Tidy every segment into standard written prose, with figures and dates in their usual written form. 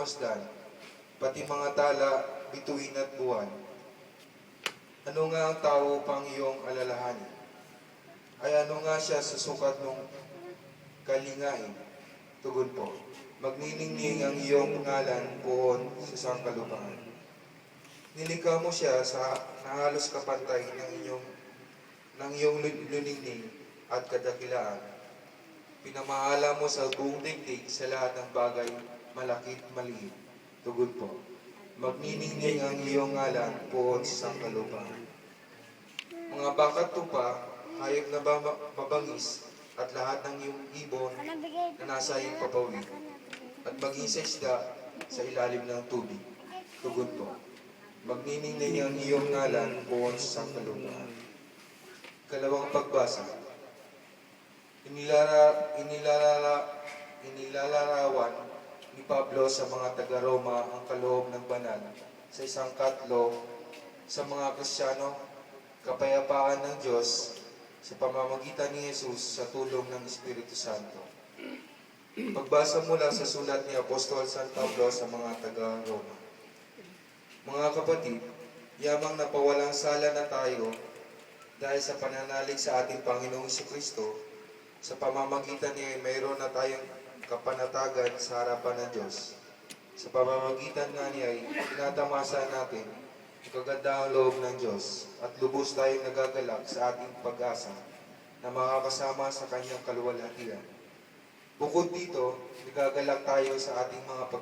masdan, pati mga tala, bituin at buwan. Ano nga ang tao pang iyong alalahanin? Ay ano nga siya sa sukat ng kalingain? Tugon po, magniningning ang iyong ngalan poon sa sangkalupaan. Nilikha mo siya sa nahalos kapantay ng iyong luningning at kadakilaan. Pinamahala mo sa buong daigdig sa lahat ng bagay, malakit maliit. Tugon po, magniningning ang iyong ngalan poon sa sangkalupaan. Mga bakat tupa, hayop na mabangis, at lahat ng iyong ibon na nasa iyong papawid, at maging sa isda sa ilalim ng tubig. Tugon po, magniningning ang iyong ngalan poon sa sangkalupaan. Kalawang pagbasa. Inilalarawan ni Pablo sa mga taga-Roma ang kaloob ng banal sa isang katlo sa mga Kristiyano, kapayapaan ng Diyos sa pamamagitan ni Jesus sa tulong ng Espiritu Santo. Pagbasa mula sa sulat ni Apostol San Pablo sa mga taga-Roma. Mga kapatid, yamang napawalang sala na tayo dahil sa pananalig sa ating Panginoong Jesucristo, sa pamamagitan niya mayroon na tayong kapanatagan sa harapan ng Diyos. Sa pamamagitan nga niya ay tinatamasa natin ang kagandahang loob ng Diyos at lubos tayong nagagalak sa ating pag-asa na makakasama sa kanyang kaluwalhatian. Bukod dito, nagagalak tayo sa ating mga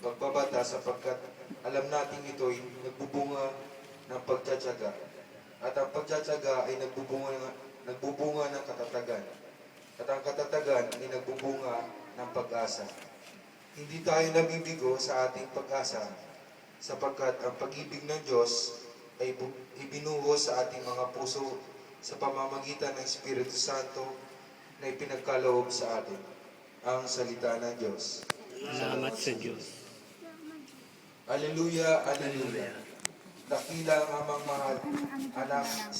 pagbabata sapagkat alam natin ito'y nagbubunga ng pagtsatsaga. At ang pagtsatsaga ay nagbubunga ng katatagan. At ang katatagan ay nagbubunga ng pag-asa. Hindi tayo nabibigo sa ating pag-asa sapagkat ang pag-ibig ng Diyos ay ibinuhos sa ating mga puso sa pamamagitan ng Espiritu Santo na ipinagkaloob sa atin. Ang salita ng Diyos. Salamat sa Diyos. Alleluia, alleluia. Dakila ang amang mahal, anak